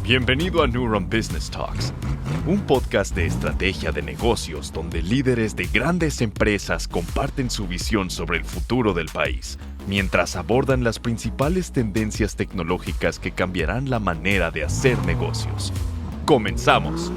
Bienvenido a Neuron Business Talks, un podcast de estrategia de negocios donde líderes de grandes empresas comparten su visión sobre el futuro del país, mientras abordan las principales tendencias tecnológicas que cambiarán la manera de hacer negocios. ¡Comenzamos!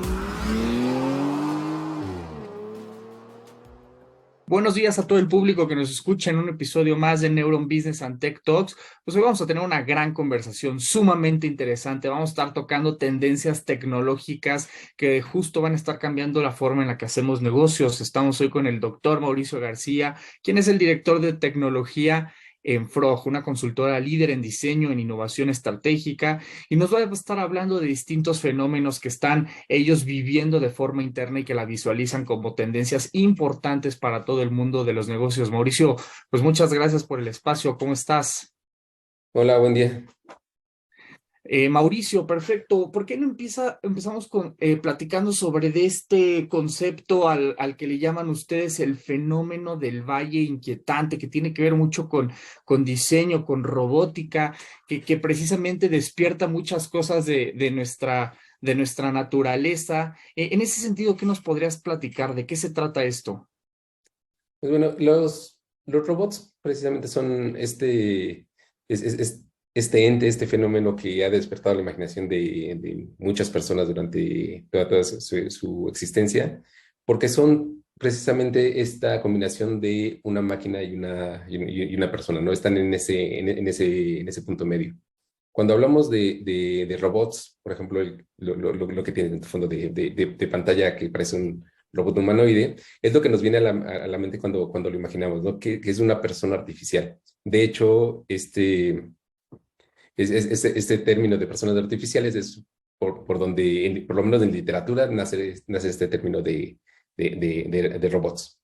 Buenos días a todo el público que nos escucha en un episodio más de Neuron Business and Tech Talks. Pues hoy vamos a tener una gran conversación sumamente interesante. Vamos a estar tocando tendencias tecnológicas que justo van a estar cambiando la forma en la que hacemos negocios. Estamos hoy con el doctor Mauricio García, quien es el director de tecnología en Frog, una consultora líder en diseño, en innovación estratégica, y nos va a estar hablando de distintos fenómenos que están ellos viviendo de forma interna y que la visualizan como tendencias importantes para todo el mundo de los negocios. Mauricio, pues muchas gracias por el espacio. ¿Cómo estás? Hola, buen día. Mauricio, perfecto. ¿Por qué no empezamos con platicando sobre de este concepto al que le llaman ustedes el fenómeno del valle inquietante, que tiene que ver mucho con diseño, con robótica, que precisamente despierta muchas cosas de nuestra naturaleza? En ese sentido, ¿qué nos podrías platicar? ¿De qué se trata esto? Pues bueno, los robots precisamente son este ente, este fenómeno que ha despertado la imaginación de muchas personas durante toda su existencia, porque son precisamente esta combinación de una máquina y una persona, ¿no? Están en ese punto medio. Cuando hablamos de robots, por ejemplo, lo que tiene en el fondo de pantalla que parece un robot humanoide, es lo que nos viene a la mente cuando lo imaginamos, ¿no? Que es una persona artificial. De hecho, este término de personas artificiales es por donde, por lo menos en literatura, nace este término de robots.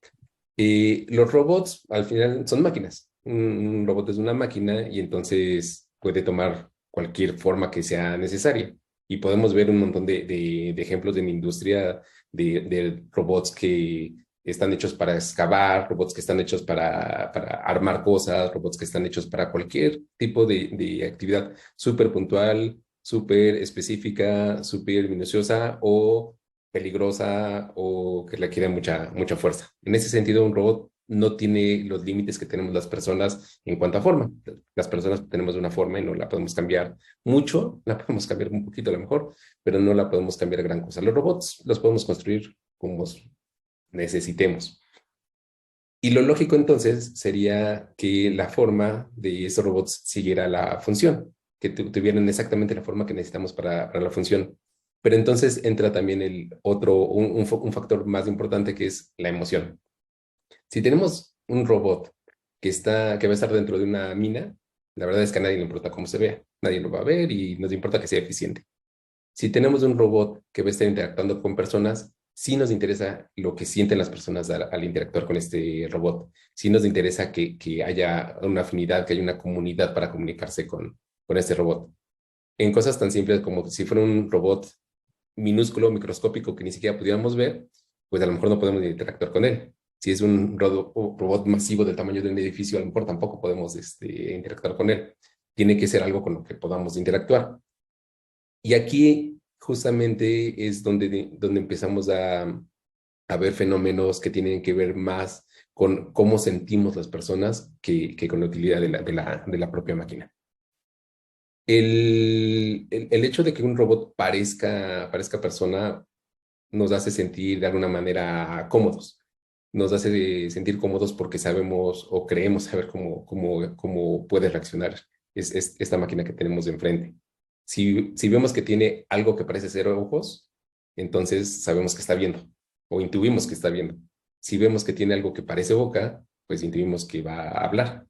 Los robots, al final, son máquinas. Un robot es una máquina y entonces puede tomar cualquier forma que sea necesaria. Y podemos ver un montón de ejemplos en la industria de robots que están hechos para excavar, robots que están hechos para armar cosas, robots que están hechos para cualquier tipo de actividad súper puntual, súper específica, súper minuciosa o peligrosa o que requiere mucha fuerza. En ese sentido, un robot no tiene los límites que tenemos las personas en cuanto a forma. Las personas tenemos una forma y no la podemos cambiar mucho, la podemos cambiar un poquito a lo mejor, pero no la podemos cambiar gran cosa. Los robots los podemos construir como necesitemos. Y lo lógico entonces sería que la forma de estos robots siguiera la función, que tuvieran exactamente la forma que necesitamos para la función. Pero entonces entra también un factor más importante que es la emoción. Si tenemos un robot que va a estar dentro de una mina, la verdad es que a nadie le importa cómo se vea, nadie lo va a ver y nos importa que sea eficiente. Si tenemos un robot que va a estar interactuando con personas, sí nos interesa lo que sienten las personas al interactuar con este robot. Sí nos interesa que haya una afinidad, que haya una comunidad para comunicarse con este robot. En cosas tan simples como si fuera un robot minúsculo, microscópico que ni siquiera pudiéramos ver, pues a lo mejor no podemos interactuar con él. Si es un robot masivo del tamaño de un edificio, a lo mejor tampoco podemos interactuar con él. Tiene que ser algo con lo que podamos interactuar. Y aquí justamente es donde empezamos a ver fenómenos que tienen que ver más con cómo sentimos las personas que con la utilidad de la propia máquina. El hecho de que un robot parezca persona nos hace sentir de alguna manera cómodos. Nos hace sentir cómodos porque sabemos o creemos saber cómo puede reaccionar esta máquina que tenemos enfrente. Si vemos que tiene algo que parece ser ojos, entonces sabemos que está viendo o intuimos que está viendo. Si vemos que tiene algo que parece boca, pues intuimos que va a hablar.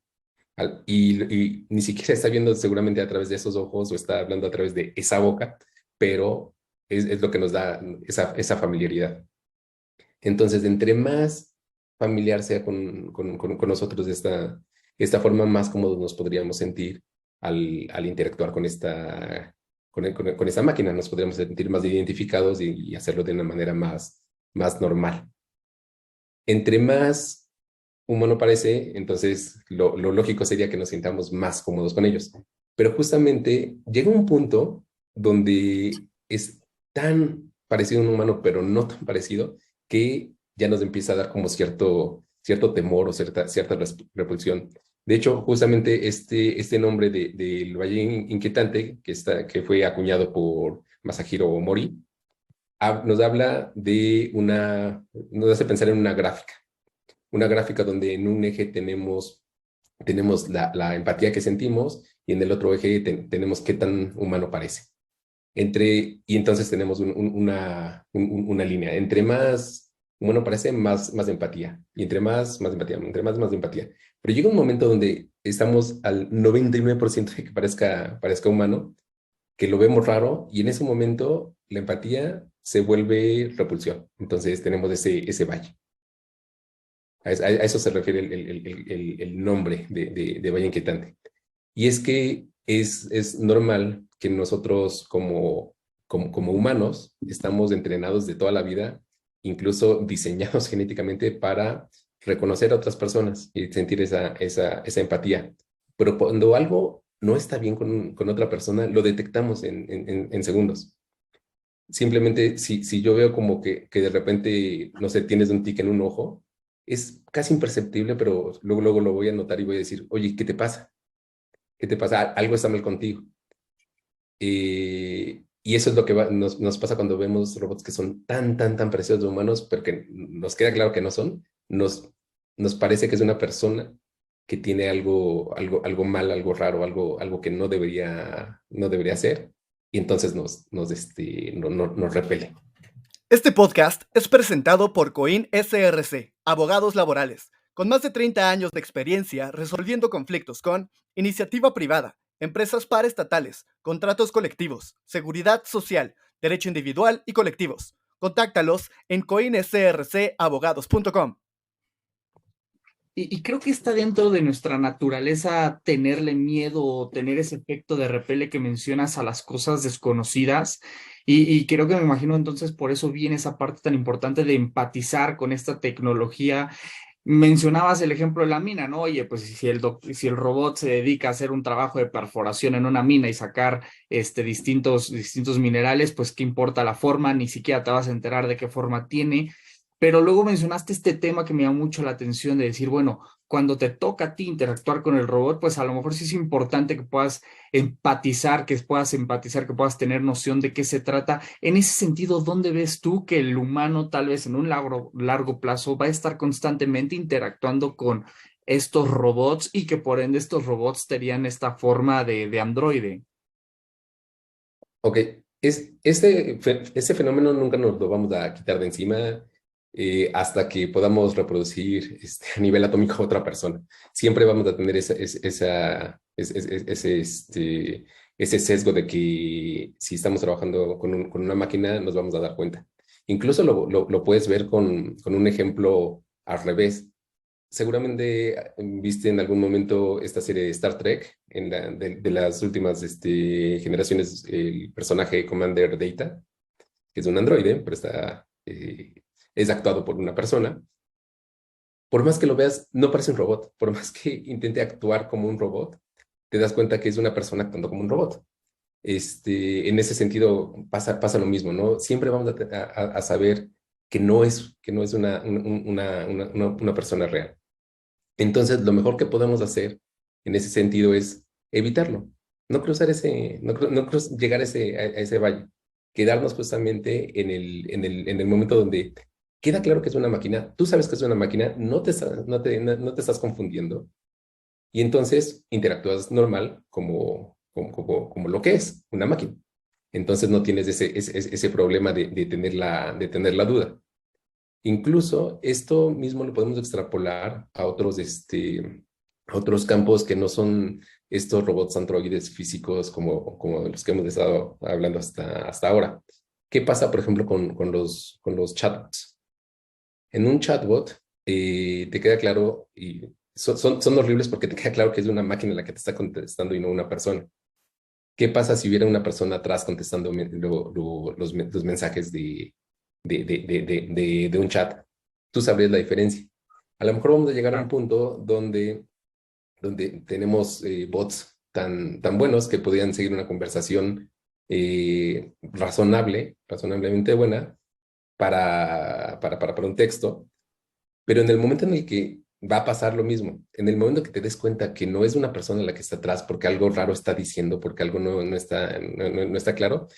Y ni siquiera está viendo seguramente a través de esos ojos o está hablando a través de esa boca, pero es lo que nos da esa familiaridad. Entonces, entre más familiar sea con nosotros esta forma, más cómodos nos podríamos sentir al interactuar con esta máquina. Nos podríamos sentir más identificados y hacerlo de una manera más normal. Entre más humano parece, entonces lo lógico sería que nos sintamos más cómodos con ellos. Pero justamente llega un punto donde es tan parecido a un humano, pero no tan parecido, que ya nos empieza a dar como cierto temor o cierta repulsión. De hecho, justamente este nombre del Valle Inquietante, que fue acuñado por Masahiro Mori, nos habla nos hace pensar en una gráfica donde en un eje tenemos la empatía que sentimos y en el otro eje tenemos qué tan humano parece. Y entonces tenemos una línea. Entre más humano parece, más empatía. Y entre más empatía. Entre más empatía. Pero llega un momento donde estamos al 99% de que parezca humano, que lo vemos raro, y en ese momento la empatía se vuelve repulsión. Entonces tenemos ese valle. A eso se refiere el nombre de Valle Inquietante. Y es que es normal que nosotros como humanos estamos entrenados de toda la vida, incluso diseñados genéticamente para reconocer a otras personas y sentir esa empatía. Pero cuando algo no está bien con otra persona, lo detectamos en segundos. Simplemente si yo veo como que de repente, no sé, tienes un tic en un ojo, es casi imperceptible, pero luego lo voy a notar y voy a decir, oye, ¿qué te pasa? ¿Qué te pasa? Algo está mal contigo. Y eso es lo que nos pasa cuando vemos robots que son tan parecidos a humanos, pero que nos queda claro que no son. Nos parece que es una persona que tiene algo mal, algo raro, algo que no debería ser. Y entonces nos repele. Este podcast es presentado por Coin SRC, abogados laborales, con más de 30 años de experiencia resolviendo conflictos con iniciativa privada, empresas paraestatales, contratos colectivos, seguridad social, derecho individual y colectivos. Contáctalos en coinsrcabogados.com. Y creo que está dentro de nuestra naturaleza tenerle miedo o tener ese efecto de repele que mencionas a las cosas desconocidas. Y creo que me imagino entonces por eso viene esa parte tan importante de empatizar con esta tecnología. Mencionabas el ejemplo de la mina, ¿no? Oye, pues si el robot se dedica a hacer un trabajo de perforación en una mina y sacar distintos minerales, pues qué importa la forma, ni siquiera te vas a enterar de qué forma tiene. Pero luego mencionaste este tema que me llama mucho la atención de decir, bueno, cuando te toca a ti interactuar con el robot, pues a lo mejor sí es importante que puedas tener noción de qué se trata. En ese sentido, ¿dónde ves tú que el humano tal vez en un largo plazo va a estar constantemente interactuando con estos robots y que por ende estos robots tenían esta forma de androide? Ok, ese fenómeno nunca nos lo vamos a quitar de encima hasta que podamos reproducir a nivel atómico a otra persona. Siempre vamos a tener ese sesgo de que si estamos trabajando con una máquina nos vamos a dar cuenta. Incluso lo puedes ver con un ejemplo al revés. Seguramente viste en algún momento esta serie de Star Trek, de las últimas generaciones, el personaje Commander Data, que es un androide, pero es actuado por una persona. Por más que lo veas, no parece un robot. Por más que intente actuar como un robot, te das cuenta que es una persona actuando como un robot. En ese sentido pasa lo mismo, ¿no? Siempre vamos a saber que no es una persona real. Entonces, lo mejor que podemos hacer en ese sentido es evitarlo, no llegar a ese valle, quedarnos justamente en el momento donde queda claro que es una máquina, tú sabes que es una máquina, no te estás confundiendo, y entonces interactúas normal como lo que es una máquina. Entonces no tienes ese problema de tener la duda. Incluso esto mismo lo podemos extrapolar a otros campos que no son estos robots androides físicos como los que hemos estado hablando hasta ahora. ¿Qué pasa, por ejemplo, con los chatbots? En un chatbot te queda claro, y son horribles porque te queda claro que es una máquina la que te está contestando y no una persona. ¿Qué pasa si hubiera una persona atrás contestando los mensajes de un chat? Tú sabrías la diferencia. A lo mejor vamos a llegar a un punto donde tenemos bots tan buenos que podrían seguir una conversación razonablemente buena para un texto, pero en el momento en el que va a pasar lo mismo, en el momento que te des cuenta que no es una persona la que está atrás porque algo raro está diciendo, porque algo no está claro,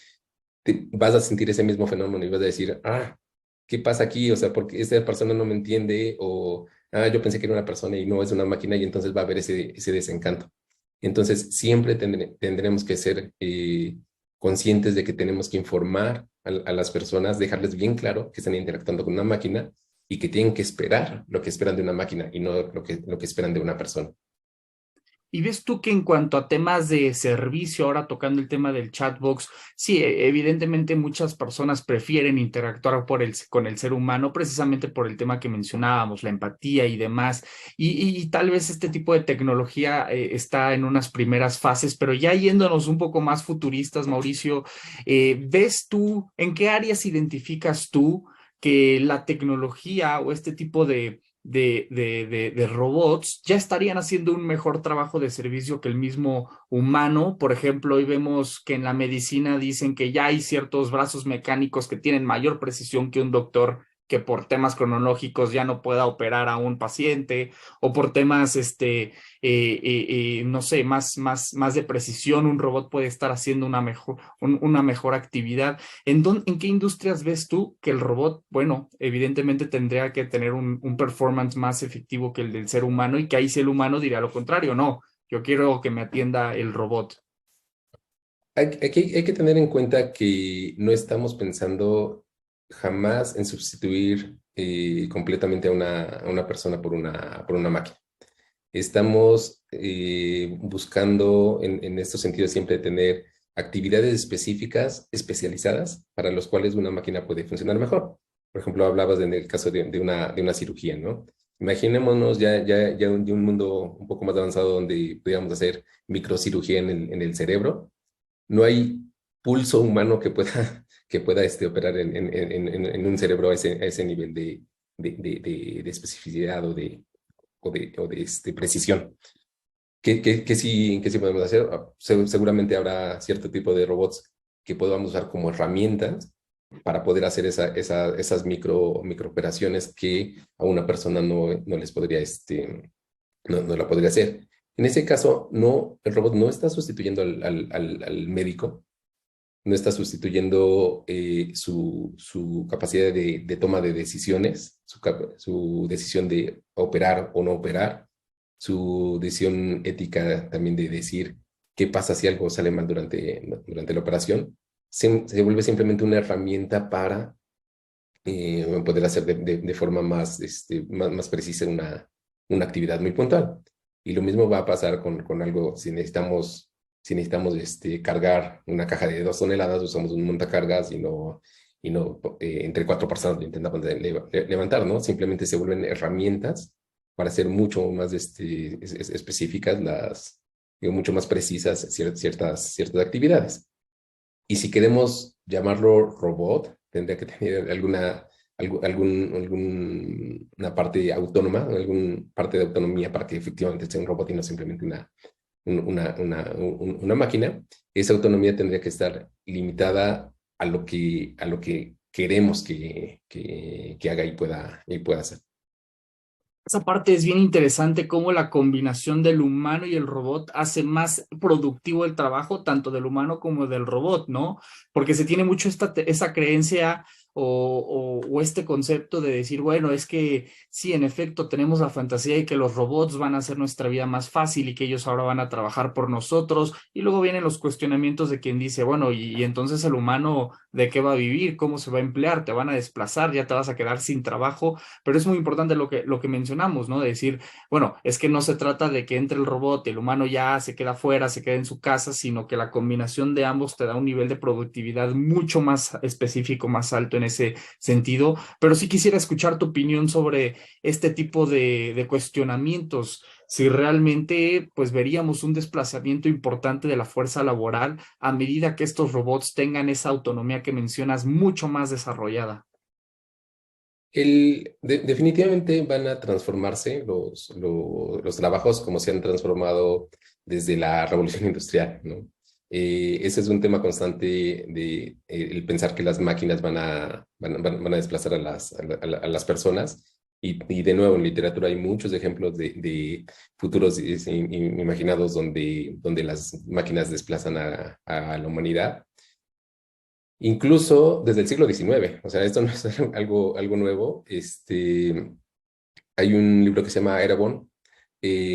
vas a sentir ese mismo fenómeno y vas a decir, ¿qué pasa aquí? O sea, porque esta persona no me entiende, o yo pensé que era una persona y no es una máquina, y entonces va a haber ese desencanto. Entonces, siempre tendremos que ser conscientes de que tenemos que informar a las personas, dejarles bien claro que están interactuando con una máquina y que tienen que esperar lo que esperan de una máquina y no lo que esperan de una persona. Y ves tú que en cuanto a temas de servicio, ahora tocando el tema del chatbox, sí, evidentemente muchas personas prefieren interactuar con el ser humano precisamente por el tema que mencionábamos, la empatía y demás. Y tal vez este tipo de tecnología está en unas primeras fases, pero ya yéndonos un poco más futuristas, Mauricio, ¿ves tú en qué áreas identificas tú que la tecnología o este tipo de robots ya estarían haciendo un mejor trabajo de servicio que el mismo humano? Por ejemplo, hoy vemos que en la medicina dicen que ya hay ciertos brazos mecánicos que tienen mayor precisión que un doctor, que por temas cronológicos ya no pueda operar a un paciente, o por temas, no sé, más de precisión, un robot puede estar haciendo una mejor actividad. ¿En qué industrias ves tú que el robot, bueno, evidentemente tendría que tener un performance más efectivo que el del ser humano, y que ahí sí el humano diría lo contrario? No, yo quiero que me atienda el robot. Hay que tener en cuenta que no estamos pensando jamás en sustituir completamente a una persona por una máquina. Estamos buscando en estos sentidos siempre tener actividades específicas, especializadas, para los cuales una máquina puede funcionar mejor. Por ejemplo, hablabas en el caso de una cirugía, ¿no? Imaginémonos de un mundo un poco más avanzado donde pudiéramos hacer microcirugía en el cerebro. No hay pulso humano que pueda operar en un cerebro a ese nivel de especificidad o de precisión. ¿Qué sí podemos hacer? Seguramente habrá cierto tipo de robots que podamos usar como herramientas para poder hacer esas microoperaciones que a una persona no les podría, no la podría hacer. En ese caso, no, el robot no está sustituyendo al médico, no está sustituyendo su capacidad de toma de decisiones, su decisión de operar o no operar, su decisión ética también de decir qué pasa si algo sale mal durante la operación. Se vuelve simplemente una herramienta para poder hacer de forma más precisa una actividad muy puntual. Y lo mismo va a pasar con algo. Si necesitamos cargar una caja de 2 toneladas, usamos un montacargas y no entre 4 personas lo intentamos levantar, ¿no? Simplemente se vuelven herramientas para ser mucho más específicas, mucho más precisas ciertas actividades. Y si queremos llamarlo robot, tendría que tener alguna parte autónoma, alguna parte de autonomía para que efectivamente sea un robot y no simplemente una máquina. Esa autonomía tendría que estar limitada a lo que queremos que haga y pueda hacer. Esa parte es bien interesante, cómo la combinación del humano y el robot hace más productivo el trabajo tanto del humano como del robot, ¿no? Porque se tiene mucho esa creencia o este concepto de decir, bueno, es que sí, en efecto, tenemos la fantasía de que los robots van a hacer nuestra vida más fácil y que ellos ahora van a trabajar por nosotros. Y luego vienen los cuestionamientos de quien dice, bueno, y entonces el humano, ¿de qué va a vivir? ¿Cómo se va a emplear? ¿Te van a desplazar? ¿Ya te vas a quedar sin trabajo? Pero es muy importante lo que mencionamos, ¿no? De decir, bueno, es que no se trata de que entre el robot y el humano ya se queda fuera, se queda en su casa, sino que la combinación de ambos te da un nivel de productividad mucho más específico, más alto en ese sentido. Pero sí quisiera escuchar tu opinión sobre este tipo de cuestionamientos. Si realmente, pues, veríamos un desplazamiento importante de la fuerza laboral a medida que estos robots tengan esa autonomía que mencionas mucho más desarrollada. Definitivamente van a transformarse los trabajos como se han transformado desde la revolución industrial, ¿no? Ese es un tema constante de el pensar que las máquinas van a desplazar a las personas. Y de nuevo, en literatura hay muchos ejemplos de futuros imaginados donde las máquinas desplazan a la humanidad. Incluso desde el siglo XIX, o sea, esto no es algo nuevo. Hay un libro que se llama Erebon,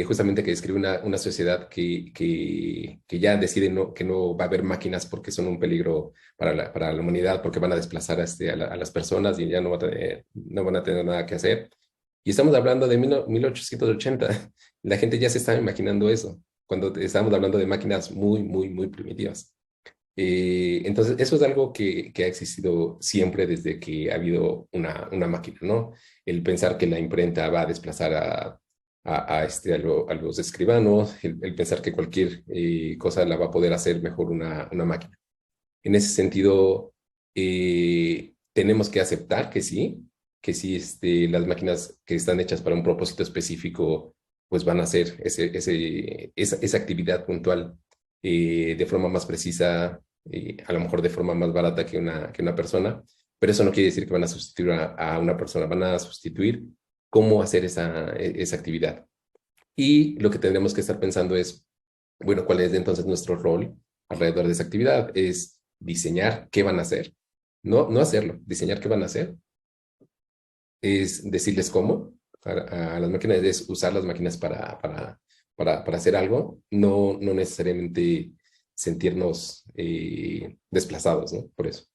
justamente que describe una sociedad que ya decide que no va a haber máquinas porque son un peligro para la humanidad, porque van a desplazar a las personas y ya no van a tener nada que hacer. Y estamos hablando de 1880. La gente ya se estaba imaginando eso, cuando estábamos hablando de máquinas muy, muy, muy primitivas. Entonces, eso es algo que ha existido siempre desde que ha habido una máquina, ¿no? El pensar que la imprenta va a desplazar a los escribanos, el pensar que cualquier cosa la va a poder hacer mejor una máquina. En ese sentido, tenemos que aceptar que sí, las máquinas que están hechas para un propósito específico, pues van a hacer esa actividad puntual de forma más precisa, a lo mejor de forma más barata que una persona, pero eso no quiere decir que van a sustituir a una persona, van a sustituir cómo hacer esa actividad. Y lo que tendremos que estar pensando es, bueno, ¿cuál es entonces nuestro rol alrededor de esa actividad? Es diseñar qué van a hacer, no hacerlo, diseñar qué van a hacer, es decirles cómo a las máquinas, es usar las máquinas para hacer algo, no necesariamente sentirnos desplazados, ¿no? Por eso.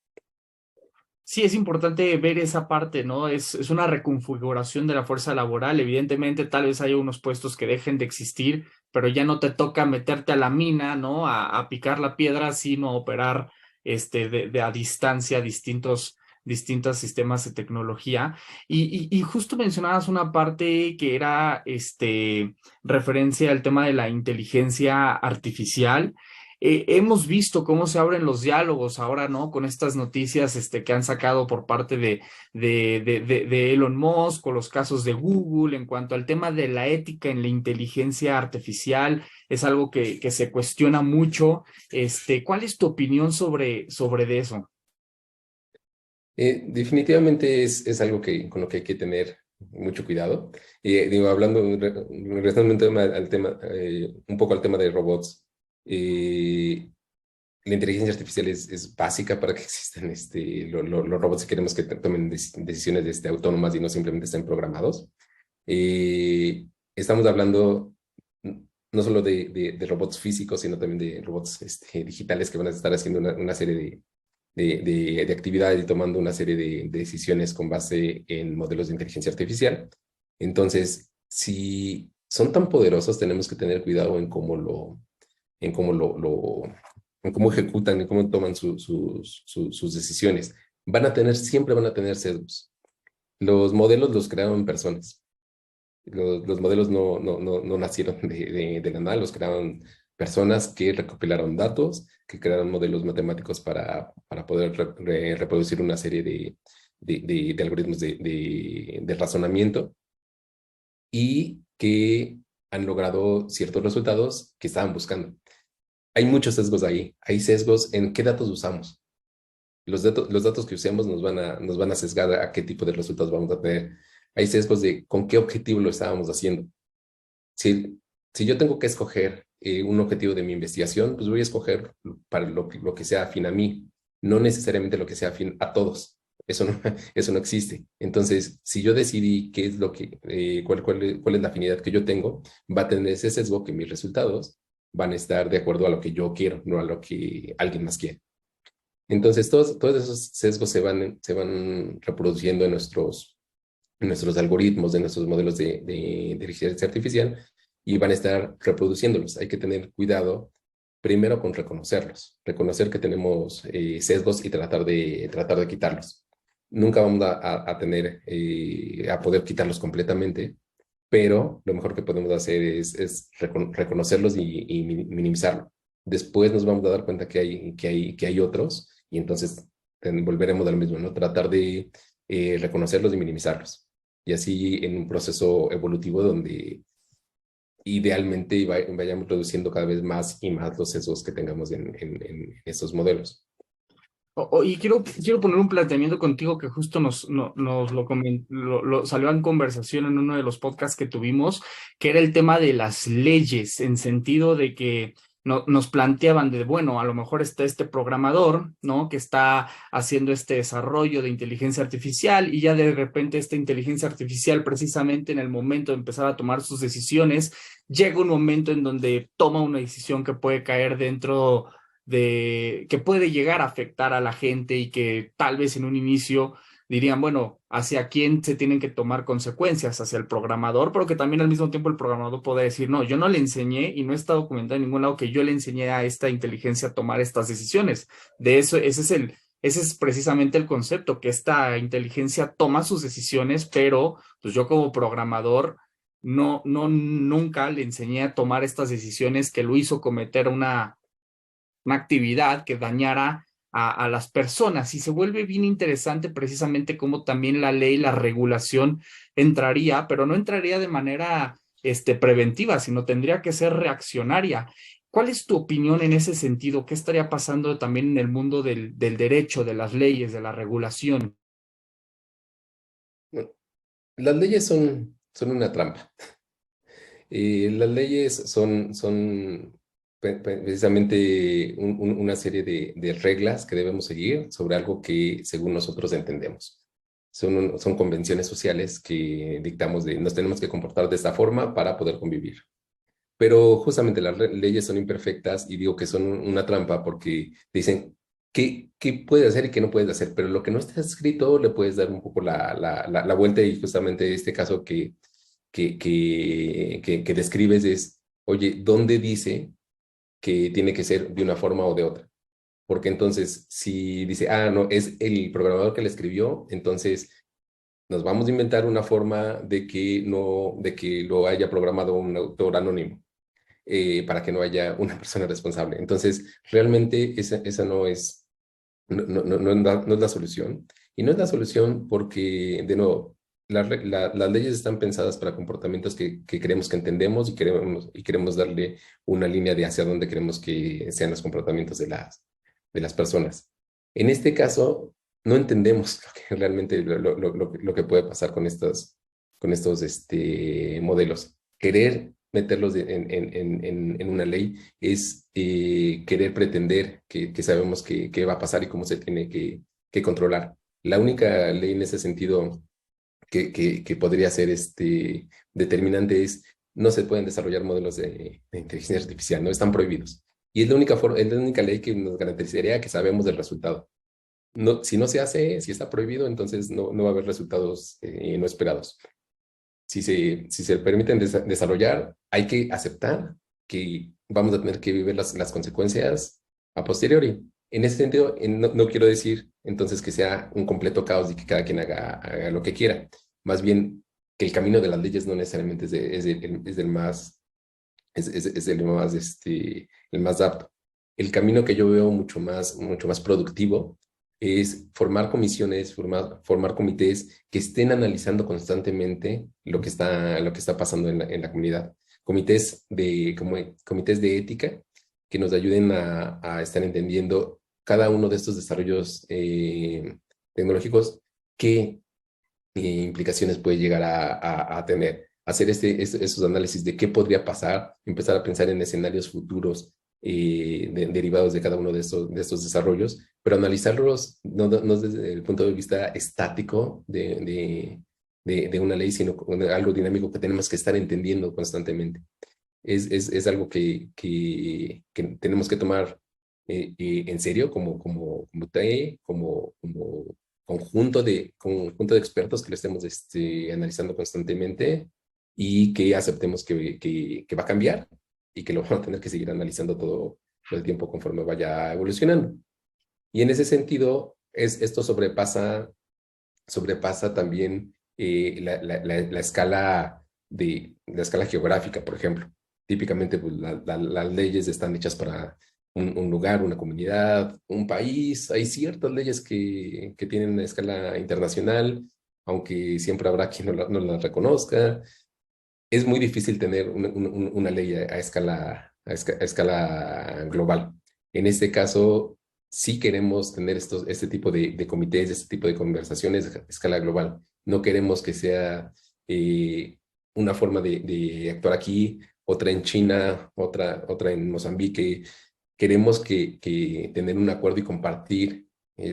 Sí, es importante ver esa parte, ¿no? Es una reconfiguración de la fuerza laboral. Evidentemente, tal vez haya unos puestos que dejen de existir, pero ya no te toca meterte a la mina, ¿no? A picar la piedra, sino operar a distancia distintos sistemas de tecnología. Y justo mencionabas una parte que era referencia al tema de la inteligencia artificial. Hemos visto cómo se abren los diálogos ahora, ¿no? Con estas noticias que han sacado por parte de Elon Musk o los casos de Google en cuanto al tema de la ética en la inteligencia artificial. Es algo que se cuestiona mucho. ¿Cuál es tu opinión sobre eso? Definitivamente es algo con lo que hay que tener mucho cuidado. Digo, regresando un poco al tema de robots, la inteligencia artificial es básica para que existan los robots si queremos que tomen decisiones autónomas y no simplemente estén programados. Estamos hablando no solo de robots físicos, sino también de robots digitales que van a estar haciendo una serie de actividades y tomando una serie de decisiones con base en modelos de inteligencia artificial. Entonces, si son tan poderosos, tenemos que tener cuidado en cómo en cómo ejecutan, en cómo toman sus decisiones. Siempre van a tener sesgos. Los modelos los crearon personas. Los modelos no nacieron de la nada, los crearon personas que recopilaron datos, que crearon modelos matemáticos para poder reproducir una serie de algoritmos de razonamiento y que han logrado ciertos resultados que estaban buscando. Hay muchos sesgos ahí. Hay sesgos en qué datos usamos. Los datos que usemos nos van a sesgar a qué tipo de resultados vamos a tener. Hay sesgos de con qué objetivo lo estábamos haciendo. Si yo tengo que escoger un objetivo de mi investigación, pues voy a escoger para lo que sea afín a mí, no necesariamente lo que sea afín a todos. Eso no existe. Entonces, si yo decidí qué es cuál es la afinidad que yo tengo, va a tener ese sesgo que mis resultados van a estar de acuerdo a lo que yo quiero, no a lo que alguien más quiere. Entonces, todos esos sesgos se van reproduciendo en nuestros algoritmos, de nuestros modelos de inteligencia artificial y van a estar reproduciéndolos. Hay que tener cuidado primero con reconocer que tenemos sesgos y tratar de quitarlos. Nunca vamos a poder quitarlos completamente, pero lo mejor que podemos hacer es reconocerlos y minimizarlo. Después nos vamos a dar cuenta que hay otros y entonces volveremos a lo mismo, ¿no? Tratar de reconocerlos y minimizarlos. Y así en un proceso evolutivo donde idealmente vayamos reduciendo cada vez más y más los sesgos que tengamos en estos modelos. Y quiero poner un planteamiento contigo que justo nos salió en conversación en uno de los podcasts que tuvimos, que era el tema de las leyes, en sentido de que nos planteaban de, bueno, a lo mejor está este programador, ¿no? Que está haciendo este desarrollo de inteligencia artificial y ya de repente esta inteligencia artificial, precisamente en el momento de empezar a tomar sus decisiones, llega un momento en donde toma una decisión que puede caer dentro de que puede llegar a afectar a la gente y que tal vez en un inicio dirían, bueno, ¿hacia quién se tienen que tomar consecuencias? ¿Hacia el programador? Pero que también al mismo tiempo el programador puede decir, no, yo no le enseñé y no está documentado en ningún lado que yo le enseñé a esta inteligencia a tomar estas decisiones. De eso, ese es precisamente el concepto, que esta inteligencia toma sus decisiones, pero pues yo como programador nunca le enseñé a tomar estas decisiones que lo hizo cometer una actividad que dañara a las personas y se vuelve bien interesante precisamente cómo también la ley, la regulación entraría, pero no entraría de manera preventiva, sino tendría que ser reaccionaria. ¿Cuál es tu opinión en ese sentido? ¿Qué estaría pasando también en el mundo del derecho, de las leyes, de la regulación? Bueno, las leyes son una trampa. Las leyes son precisamente una serie de reglas que debemos seguir sobre algo que según nosotros entendemos. Son convenciones sociales que dictamos de nos tenemos que comportar de esta forma para poder convivir. Pero justamente las leyes son imperfectas y digo que son una trampa porque dicen qué puedes hacer y qué no puedes hacer, pero lo que no está escrito le puedes dar un poco la vuelta y justamente este caso que describes es, oye, ¿dónde dice que tiene que ser de una forma o de otra? Porque entonces, si dice, no, es el programador que le escribió, entonces nos vamos a inventar una forma de que no, de que lo haya programado un autor anónimo, para que no haya una persona responsable. Entonces, realmente esa no es, no es la solución. Y no es la solución porque, de nuevo, las leyes están pensadas para comportamientos que creemos que entendemos y queremos darle una línea de hacia dónde queremos que sean los comportamientos de las personas. En este caso, no entendemos realmente lo que puede pasar con estos modelos. Querer meterlos en una ley es querer pretender que sabemos qué va a pasar y cómo se tiene que controlar. La única ley en ese sentido que podría ser determinante es no se pueden desarrollar modelos de inteligencia artificial, no están prohibidos. Y es es la única ley que nos garantizaría que sabemos del resultado. No, si no se hace, si está prohibido, entonces no va a haber resultados no esperados. Si se permiten desarrollar, hay que aceptar que vamos a tener que vivir las consecuencias a posteriori. En ese sentido, no quiero decir entonces que sea un completo caos y que cada quien haga lo que quiera. Más bien que el camino de las leyes no necesariamente es del más, es el más apto. El camino que yo veo mucho más productivo es formar comisiones, formar comités que estén analizando constantemente lo que está pasando en la comunidad. Comités de ética que nos ayuden a estar entendiendo cada uno de estos desarrollos tecnológicos, qué implicaciones puede llegar a tener. Hacer esos análisis de qué podría pasar, empezar a pensar en escenarios futuros derivados de cada uno de estos desarrollos, pero analizarlos no desde el punto de vista estático de una ley, sino algo dinámico que tenemos que estar entendiendo constantemente. Es algo que tenemos que tomar en serio como TAE, como conjunto de expertos que lo estemos analizando constantemente y que aceptemos que va a cambiar y que lo vamos a tener que seguir analizando todo el tiempo conforme vaya evolucionando. Y en ese sentido, esto sobrepasa también la escala la escala geográfica, por ejemplo. Típicamente, pues, las leyes están hechas para un lugar, una comunidad, un país. Hay ciertas leyes que tienen una escala internacional, aunque siempre habrá quien no las reconozca. es muy difícil tener una ley a escala global. En este caso, sí queremos tener este tipo de comités, este tipo de conversaciones a escala global. No queremos que sea una forma de actuar aquí, otra en China, otra en Mozambique. Queremos que tener un acuerdo y compartir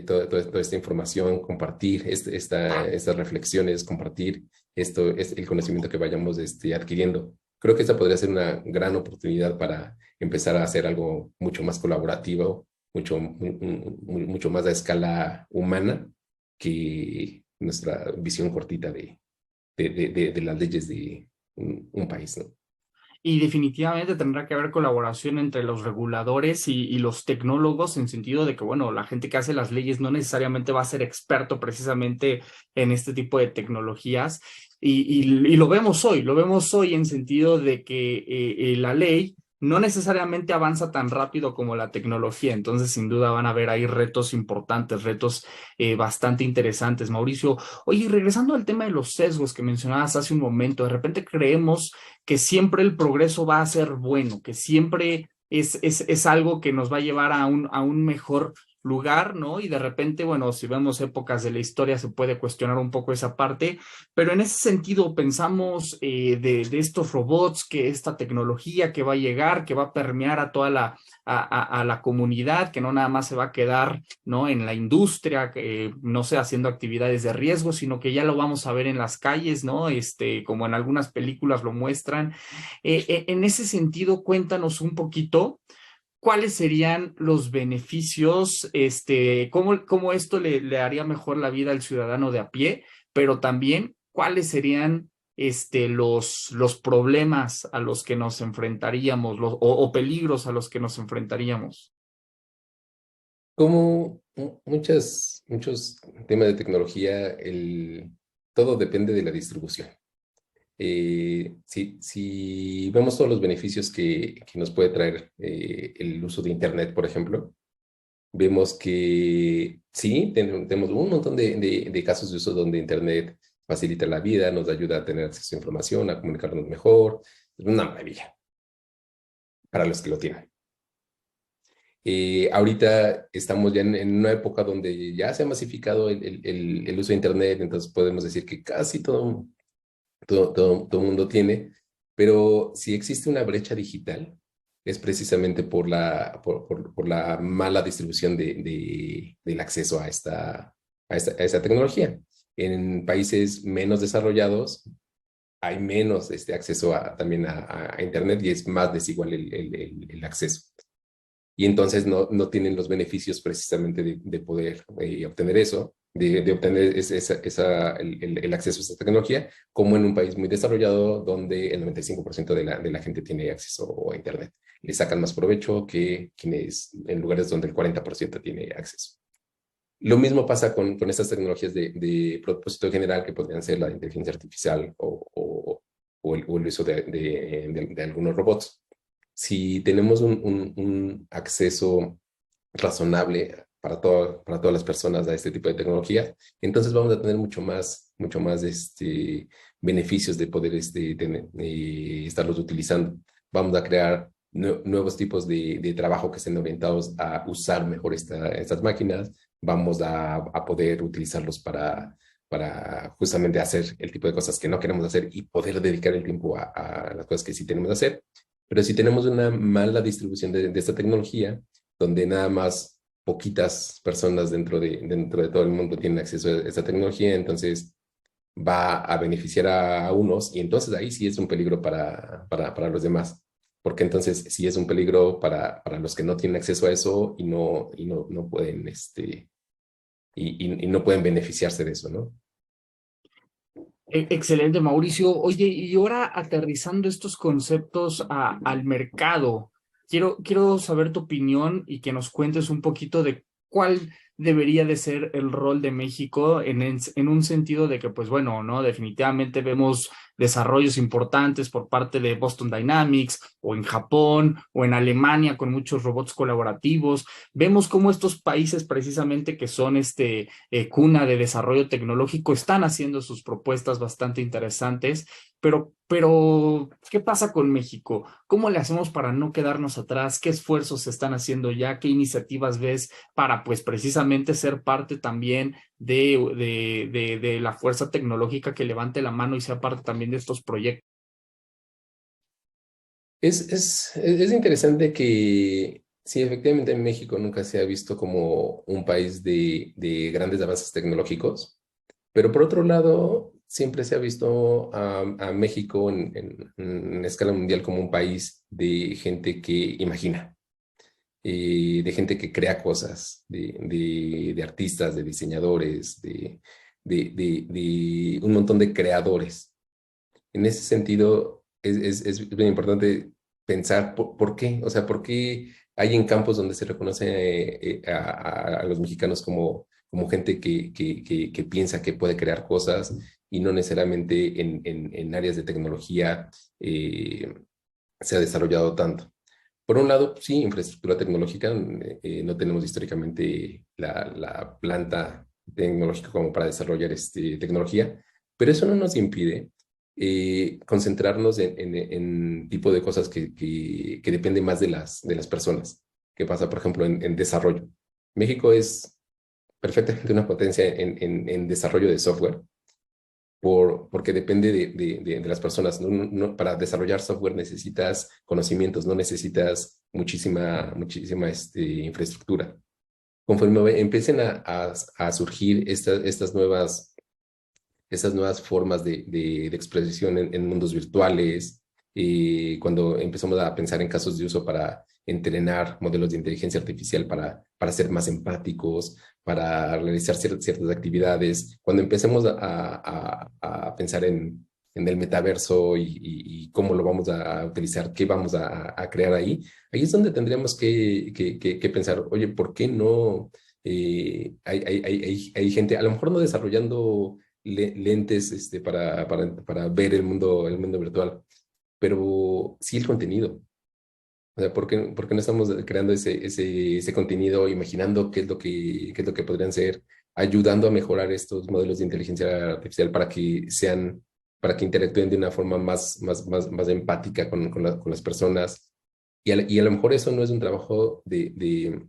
toda esta información, compartir estas reflexiones, compartir el conocimiento que vayamos adquiriendo. Creo que esta podría ser una gran oportunidad para empezar a hacer algo mucho más colaborativo, mucho más a escala humana que nuestra visión cortita de las leyes de un país, ¿no? Y definitivamente tendrá que haber colaboración entre los reguladores y los tecnólogos en sentido de que, bueno, la gente que hace las leyes no necesariamente va a ser experto precisamente en este tipo de tecnologías. Y lo vemos hoy en sentido de que la ley no necesariamente avanza tan rápido como la tecnología. Entonces, sin duda van a haber ahí retos importantes, retos bastante interesantes. Mauricio, oye, regresando al tema de los sesgos que mencionabas hace un momento, de repente creemos que siempre el progreso va a ser bueno, que siempre es algo que nos va a llevar a un mejor lugar, ¿no? Y de repente, bueno, si vemos épocas de la historia se puede cuestionar un poco esa parte, pero en ese sentido pensamos de estos robots, que esta tecnología que va a llegar, que va a permear a toda a la comunidad, que no nada más se va a quedar, ¿no? En la industria, no sé, haciendo actividades de riesgo, sino que ya lo vamos a ver en las calles, ¿no? Como en algunas películas lo muestran. En ese sentido, cuéntanos un poquito cuáles serían los beneficios, cómo esto le haría mejor la vida al ciudadano de a pie, pero también cuáles serían los problemas a los que nos enfrentaríamos, o peligros a los que nos enfrentaríamos. Como muchos temas de tecnología, todo depende de la distribución. Si vemos todos los beneficios que nos puede traer el uso de Internet, por ejemplo, vemos que sí, tenemos un montón de casos de uso donde Internet facilita la vida, nos ayuda a tener acceso a información, a comunicarnos mejor. Es una maravilla para los que lo tienen. Ahorita estamos ya en una época donde ya se ha masificado el uso de Internet, entonces podemos decir que casi todo el mundo tiene, pero si existe una brecha digital, es precisamente por la mala distribución del acceso a esta tecnología. En países menos desarrollados hay menos acceso también a Internet y es más desigual el acceso. Y entonces no tienen los beneficios precisamente de poder obtener eso, de obtener el acceso a esta tecnología, como en un país muy desarrollado donde el 95% de la gente tiene acceso a Internet. Le sacan más provecho que quienes en lugares donde el 40% tiene acceso. Lo mismo pasa con estas tecnologías de propósito general que podrían ser la inteligencia artificial o el uso de algunos robots. Si tenemos un acceso razonable para todas las personas a este tipo de tecnología, entonces vamos a tener mucho más beneficios de poder estarlos utilizando. Vamos a crear nuevos tipos de trabajo que estén orientados a usar mejor estas máquinas. Vamos a poder utilizarlos para justamente hacer el tipo de cosas que no queremos hacer y poder dedicar el tiempo a las cosas que sí tenemos que hacer. Pero si tenemos una mala distribución de esta tecnología, donde nada más poquitas personas dentro de todo el mundo tienen acceso a esta tecnología, entonces va a beneficiar a unos y entonces ahí sí es un peligro para los demás. Porque entonces sí es un peligro para los que no tienen acceso a eso y no pueden, y no pueden beneficiarse de eso, ¿no? Excelente, Mauricio. Oye, y ahora aterrizando estos conceptos al mercado, quiero saber tu opinión y que nos cuentes un poquito de debería de ser el rol de México en un sentido de que, pues bueno, ¿no? Definitivamente vemos desarrollos importantes por parte de Boston Dynamics o en Japón o en Alemania con muchos robots colaborativos. Vemos cómo estos países precisamente que son cuna de desarrollo tecnológico están haciendo sus propuestas bastante interesantes, pero, ¿qué pasa con México? ¿Cómo le hacemos para no quedarnos atrás? ¿Qué esfuerzos se están haciendo ya? ¿Qué iniciativas ves para, pues, precisamente ser parte también de la fuerza tecnológica que levante la mano y sea parte también de estos proyectos? Es interesante que sí, efectivamente en México nunca se ha visto como un país de grandes avances tecnológicos, pero por otro lado, siempre se ha visto a México en escala mundial como un país de gente que imagina, de gente que crea cosas, de artistas, de diseñadores, de un montón de creadores. En ese sentido, es bien importante pensar por qué, o sea, por qué hay en campos donde se reconoce a los mexicanos como gente que piensa que puede crear cosas y no necesariamente en áreas de tecnología se ha desarrollado tanto. Por un lado, sí, infraestructura tecnológica, no tenemos históricamente la planta tecnológica como para desarrollar tecnología, pero eso no nos impide concentrarnos en tipo de cosas que dependen más de las personas. ¿Qué pasa, por ejemplo, en desarrollo? México es perfectamente una potencia en desarrollo de software, porque depende de las personas. Para desarrollar software necesitas conocimientos, no necesitas muchísima infraestructura. Conforme empiecen a surgir estas nuevas formas de expresión en mundos virtuales, cuando empezamos a pensar en casos de uso para entrenar modelos de inteligencia artificial para ser más empáticos, para realizar ciertas actividades, cuando empecemos a pensar en el metaverso y cómo lo vamos a utilizar, qué vamos a crear ahí es donde tendríamos que pensar, oye, ¿por qué no? Hay gente, a lo mejor no desarrollando lentes para ver el mundo virtual, pero sí el contenido. O sea, ¿por qué no estamos creando ese contenido, imaginando qué es lo que podrían ser, ayudando a mejorar estos modelos de inteligencia artificial para que interactúen de una forma más empática con las personas? Y a lo mejor eso no es un trabajo de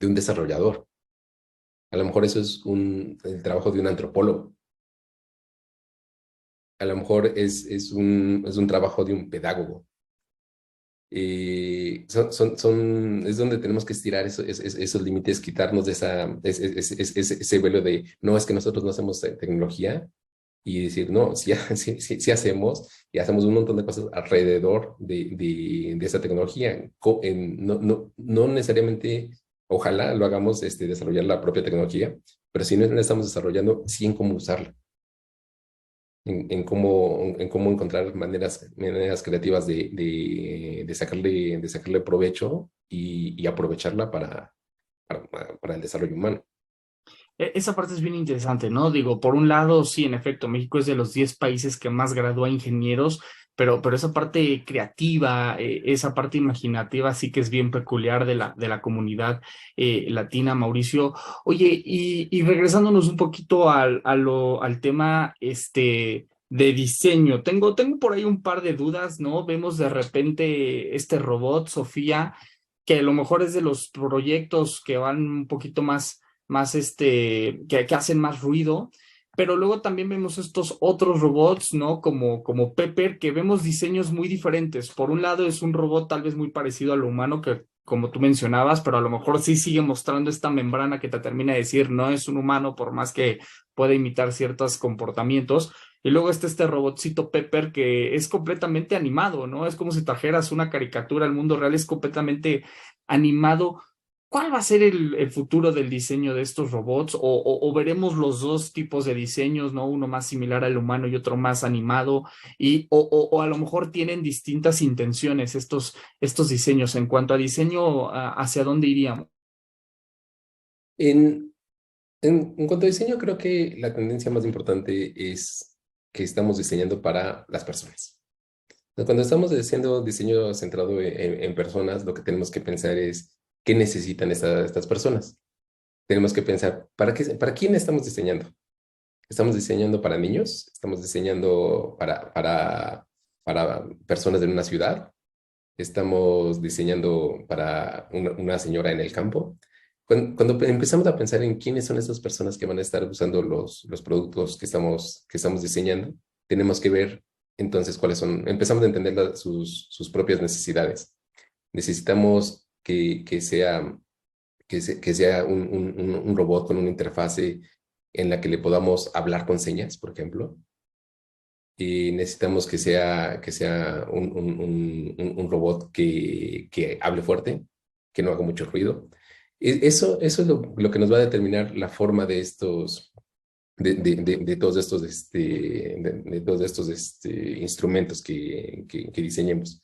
un desarrollador. A lo mejor eso es el trabajo de un antropólogo. A lo mejor es un trabajo de un pedagogo. Es donde tenemos que estirar esos límites, quitarnos de ese velo de, no, es que nosotros no hacemos tecnología, y decir, no, sí, sí hacemos, y hacemos un montón de cosas alrededor de esa tecnología. No necesariamente, ojalá lo hagamos, desarrollar la propia tecnología, pero si no la estamos desarrollando, sí en cómo usarla. En cómo encontrar maneras creativas de sacarle provecho y aprovecharla para el desarrollo humano. Esa parte es bien interesante, ¿no? Digo, por un lado, sí, en efecto, México es de los 10 países que más gradúa ingenieros, pero esa parte creativa, esa parte imaginativa sí que es bien peculiar de la comunidad latina, Mauricio. Oye, y regresándonos un poquito al tema de diseño, tengo por ahí un par de dudas, ¿no? Vemos de repente este robot, Sofía, que a lo mejor es de los proyectos que van un poquito más que hacen más ruido, pero luego también vemos estos otros robots, ¿no? Como Pepper, que vemos diseños muy diferentes. Por un lado es un robot tal vez muy parecido a lo humano, que como tú mencionabas, pero a lo mejor sí sigue mostrando esta membrana que te termina de decir, no es un humano, por más que pueda imitar ciertos comportamientos. Y luego está este robotcito Pepper que es completamente animado, ¿no? Es como si trajeras una caricatura al mundo real, es completamente animado. ¿Cuál va a ser el futuro del diseño de estos robots? ¿O veremos los dos tipos de diseños, ¿no? Uno más similar al humano y otro más animado, o a lo mejor tienen distintas intenciones estos diseños. En cuanto a diseño, ¿hacia dónde iríamos? En cuanto a diseño, creo que la tendencia más importante es que estamos diseñando para las personas. Cuando estamos haciendo diseño centrado en personas, lo que tenemos que pensar es qué necesitan estas personas. Tenemos que pensar, ¿para quién estamos diseñando? ¿Estamos diseñando para niños? ¿Estamos diseñando para personas de una ciudad? ¿Estamos diseñando para una señora en el campo? Cuando empezamos a pensar en quiénes son esas personas que van a estar usando los productos que estamos diseñando, tenemos que ver entonces cuáles son, empezamos a entender sus propias necesidades. Necesitamos que sea un robot con una interfase en la que le podamos hablar con señas, por ejemplo. Y necesitamos que sea un robot que hable fuerte, que no haga mucho ruido. Eso es lo que nos va a determinar la forma de todos estos, instrumentos que diseñemos.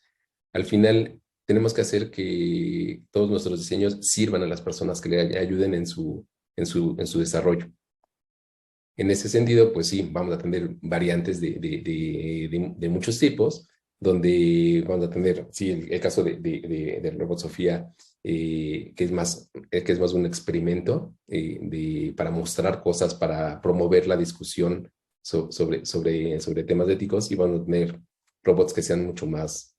Al final, tenemos que hacer que todos nuestros diseños sirvan a las personas que le ayuden en su desarrollo. En ese sentido, pues sí, vamos a tener variantes de muchos tipos, donde vamos a tener, sí, el caso del robot Sofía, que es más un experimento para mostrar cosas, para promover la discusión sobre temas éticos, y vamos a tener robots que sean mucho más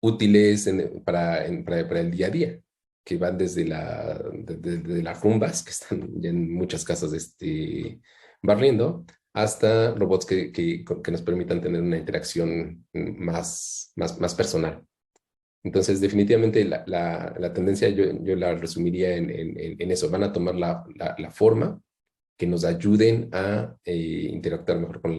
útiles para el día a día, que van desde las rumbas, que están ya en muchas casas barriendo, hasta robots que nos permitan tener una interacción más personal. Entonces, definitivamente la tendencia yo la resumiría en eso. Van a tomar la forma que nos ayuden a interactuar mejor con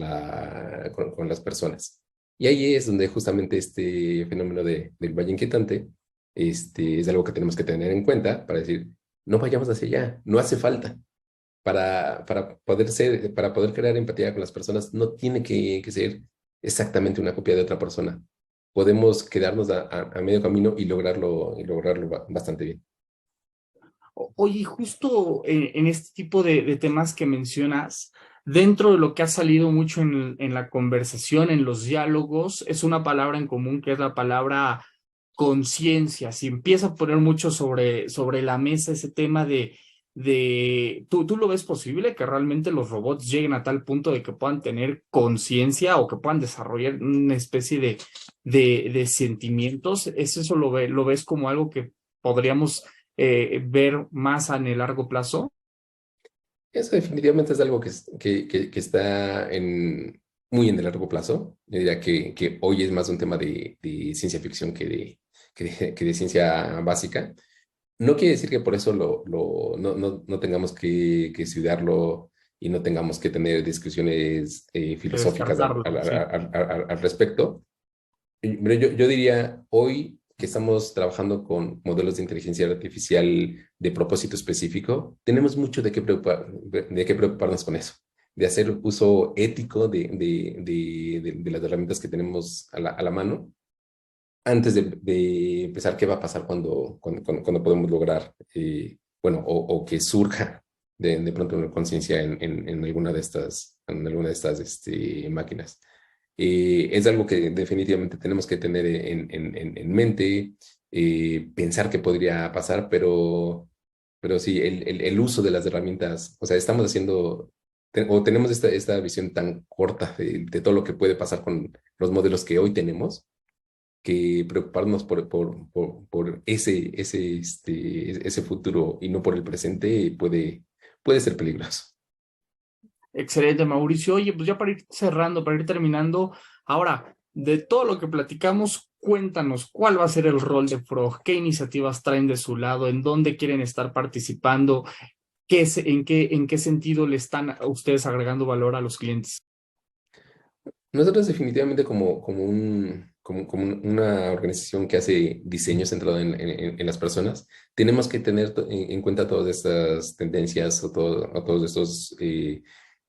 las personas. Y ahí es donde justamente este fenómeno del valle inquietante es algo que tenemos que tener en cuenta para decir, no vayamos hacia allá, no hace falta. Para poder crear empatía con las personas, no tiene que ser exactamente una copia de otra persona. Podemos quedarnos a medio camino y lograrlo bastante bien. Oye, justo en este tipo de temas que mencionas, dentro de lo que ha salido mucho en la conversación, en los diálogos, es una palabra en común que es la palabra conciencia. Si empieza a poner mucho sobre la mesa ese tema ¿tú lo ves posible que realmente los robots lleguen a tal punto de que puedan tener conciencia o que puedan desarrollar una especie de sentimientos? ¿Es eso lo ves como algo que podríamos ver más en el largo plazo? Eso definitivamente es algo que está muy en el largo plazo. Yo diría que hoy es más un tema de ciencia ficción que de ciencia básica. No quiere decir que por eso no tengamos que estudiarlo y no tengamos que tener discusiones filosóficas Descartarlo, sí. al respecto. Pero yo diría, hoy que estamos trabajando con modelos de inteligencia artificial de propósito específico, tenemos mucho de qué preocuparnos con eso, de hacer uso ético de las herramientas que tenemos a la mano, antes de empezar qué va a pasar cuando podemos lograr, bueno, o que surja de pronto una conciencia en alguna de estas máquinas. Es algo que definitivamente tenemos que tener en mente, pensar qué podría pasar, pero sí, el uso de las herramientas, o sea, estamos o tenemos esta visión tan corta de todo lo que puede pasar con los modelos que hoy tenemos, que preocuparnos por ese futuro y no por el presente puede ser peligroso. Excelente, Mauricio. Oye, pues ya para ir cerrando, para ir terminando, ahora, de todo lo que platicamos, cuéntanos cuál va a ser el rol de Frog, qué iniciativas traen de su lado, en dónde quieren estar participando, en qué sentido le están a ustedes agregando valor a los clientes. Nosotros definitivamente como una organización que hace diseño centrado en las personas, tenemos que tener en cuenta todas estas tendencias o todos estos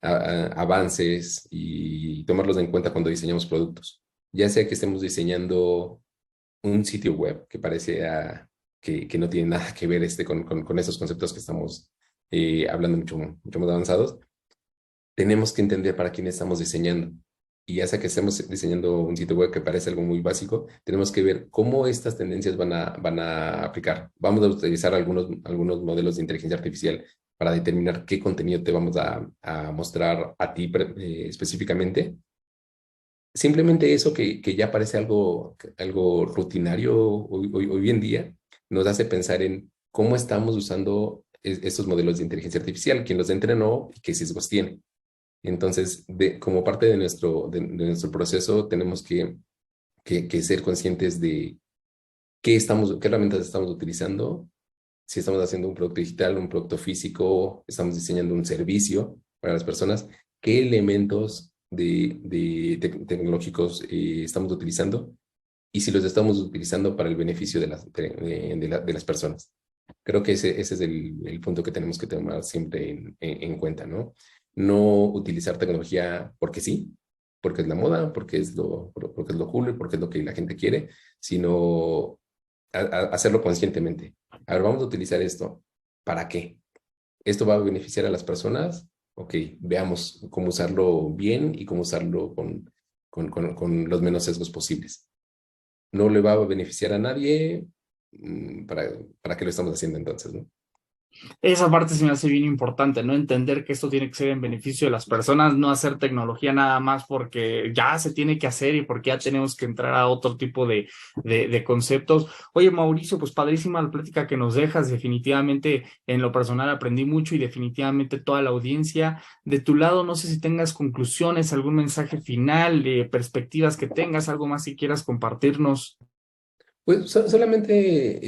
avances y tomarlos en cuenta cuando diseñamos productos. Ya sea que estemos diseñando un sitio web que parece que no tiene nada que ver con esos conceptos que estamos hablando mucho más avanzados. Tenemos que entender para quién estamos diseñando. Y ya sea que estemos diseñando un sitio web que parece algo muy básico, tenemos que ver cómo estas tendencias van a aplicar. Vamos a utilizar algunos modelos de inteligencia artificial para determinar qué contenido te vamos a mostrar a ti específicamente. Simplemente eso que ya parece algo rutinario hoy en día, nos hace pensar en cómo estamos usando estos modelos de inteligencia artificial, quién los entrenó y qué sesgos tiene. Entonces, como parte de nuestro proceso, tenemos que ser conscientes de qué herramientas estamos utilizando, si estamos haciendo un producto digital, un producto físico, estamos diseñando un servicio para las personas, qué elementos tecnológicos estamos utilizando y si los estamos utilizando para el beneficio de las personas. Creo que ese es el punto que tenemos que tomar siempre en cuenta, ¿no? No utilizar tecnología porque sí, porque es la moda, porque es lo cool, porque es lo que la gente quiere, sino hacerlo conscientemente. A ver, vamos a utilizar esto. ¿Para qué? ¿Esto va a beneficiar a las personas? Ok, veamos cómo usarlo bien y cómo usarlo con los menos sesgos posibles. ¿No le va a beneficiar a nadie? ¿Para qué lo estamos haciendo entonces, no? Esa parte se me hace bien importante, ¿no? Entender que esto tiene que ser en beneficio de las personas, no hacer tecnología nada más porque ya se tiene que hacer y porque ya tenemos que entrar a otro tipo de conceptos. Oye, Mauricio, pues padrísima la plática que nos dejas. Definitivamente en lo personal aprendí mucho y definitivamente toda la audiencia. De tu lado, no sé si tengas conclusiones, algún mensaje final, perspectivas que tengas, algo más si quieras compartirnos. Pues solamente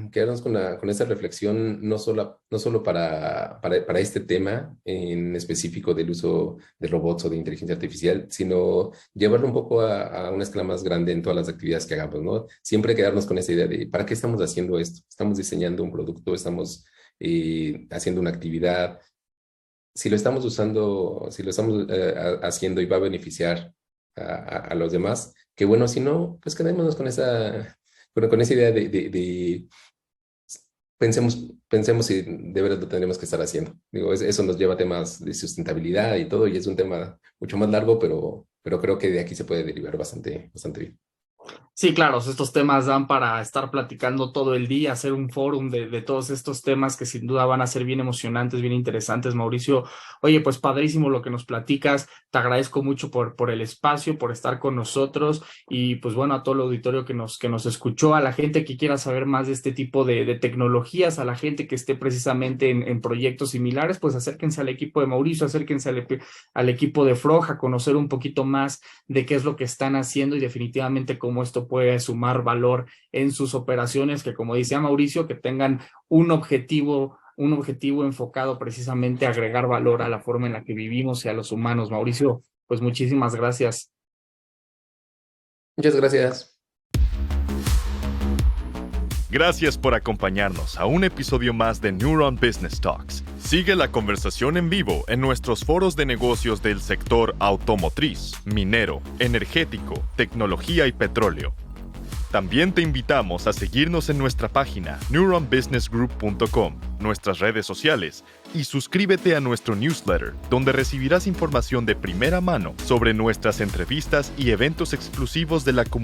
quedarnos con esa reflexión, no solo para este tema en específico del uso de robots o de inteligencia artificial, sino llevarlo un poco a una escala más grande en todas las actividades que hagamos, ¿no? Siempre quedarnos con esa idea de ¿para qué estamos haciendo esto? Estamos diseñando un producto, estamos haciendo una actividad. Si lo estamos usando, si lo estamos haciendo y va a beneficiar a los demás, qué bueno. Si no, pues quedémonos con esa idea de pensemos si de verdad lo tenemos que estar haciendo. Digo, eso nos lleva a temas de sustentabilidad y todo, y es un tema mucho más largo, pero creo que de aquí se puede derivar bastante bien. Sí, claro, estos temas dan para estar platicando todo el día, hacer un fórum de todos estos temas que sin duda van a ser bien emocionantes, bien interesantes, Mauricio. Oye, pues padrísimo lo que nos platicas, te agradezco mucho por el espacio, por estar con nosotros y pues bueno, a todo el auditorio que nos escuchó, a la gente que quiera saber más de este tipo de tecnologías, a la gente que esté precisamente en proyectos similares, pues acérquense al equipo de Mauricio, acérquense al equipo de Frog, a conocer un poquito más de qué es lo que están haciendo y definitivamente cómo esto puede sumar valor en sus operaciones, que como decía Mauricio, que tengan un objetivo enfocado precisamente a agregar valor a la forma en la que vivimos y a los humanos. Mauricio, pues muchísimas gracias. Muchas gracias. Gracias por acompañarnos a un episodio más de Neuron Business Talks. Sigue la conversación en vivo en nuestros foros de negocios del sector automotriz, minero, energético, tecnología y petróleo. También te invitamos a seguirnos en nuestra página neuronbusinessgroup.com, nuestras redes sociales y suscríbete a nuestro newsletter, donde recibirás información de primera mano sobre nuestras entrevistas y eventos exclusivos de la comunidad.